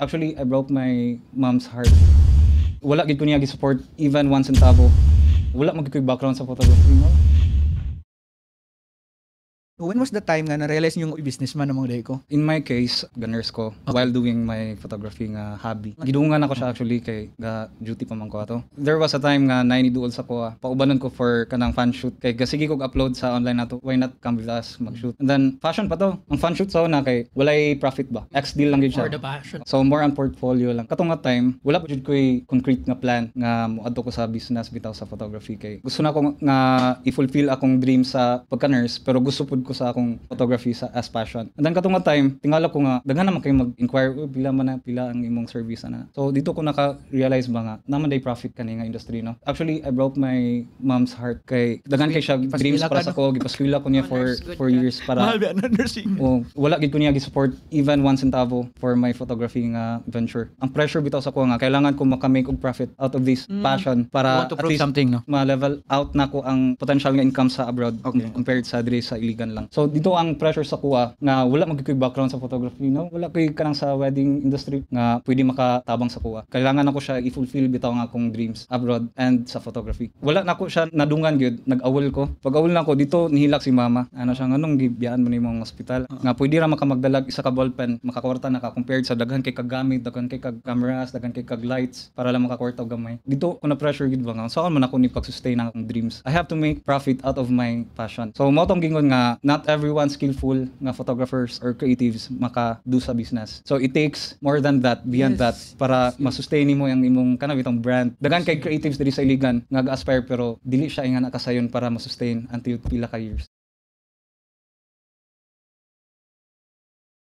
Actually, I broke my mom's heart. Wala gid ko niya gi-support even 1 centavo. Wala man gid ko'y background sa photography, no? When was the time nga na-realize niyo yung businessman ng mga day ko? In my case, ganers ko while doing my photography nga hobby. Gidungan ako siya actually kay ga duty pa man ko ato. There was a time nga nainiduol sa ko, paubanan ko for kanang fan shoot kay sige kog upload sa online nato. Why not come with us mag-shoot? And then fashion pa to. Ang fan shoot sa una kay walay profit ba. Ex deal lang gid siya. For the passion. So more on portfolio lang. Katong nga time, wala pa jud ko'y concrete nga plan nga moadto ko sa business bitaw sa photography kay gusto na ko nga i-fulfill akong dream sa pagka-nurse pero gusto pud ko sa akong photography sa as passion. And then katong nga time, tingala ko nga daghan naman kayo mag-inquire pila ang imong service ana. So dito ko naka-realize ba nga naman day profit kani nga industry, no. Actually, I broke my mom's heart kay daghan kay siya dreams para sa ko, gipaskwela ko niya for 4 years para Mahal ba na nursing? wala gid ko niya gi-support even 1 centavo for my photography nga venture. Ang pressure bitaw sa ko nga kailangan ko maka-make og profit out of this passion You para want to at prove least something, no? ma-level out na ko ang potential nga income sa abroad compared sa diri sa iligan lang. So dito ang pressure sa kuha nga wala magkoy background sa photography, no. Wala koy kanang sa wedding industry nga pwede makatabang sa kuha. Kailangan ako siya i-fulfill bitaw nga akong dreams abroad and sa photography. Wala na ko siya nadungan gyud, nag-awol ko. Pag-awol na ko dito nihilak si mama. Ano siya nganong gibiyaan mo ni mong ospital nga pwede ra makamagdalag isa ka ballpen, makakwarta na ka compared sa daghan kay kag gamit, daghan kay kag cameras, daghan kay kag lights para lang makakwarta og gamay. Dito ko na pressure gid ba nga saan man ako ni pag-sustain ang akong dreams. I have to make profit out of my passion. So mao tong gingon nga not everyone skillful nga photographers or creatives maka-do sa business. So it takes more than that, beyond that para ma-sustain nimo ang imong kanang bitong brand. Daghan kay creatives diri sa iligan nga ga-aspire pero dili siya nga nakasayon para ma-sustain until pila ka years.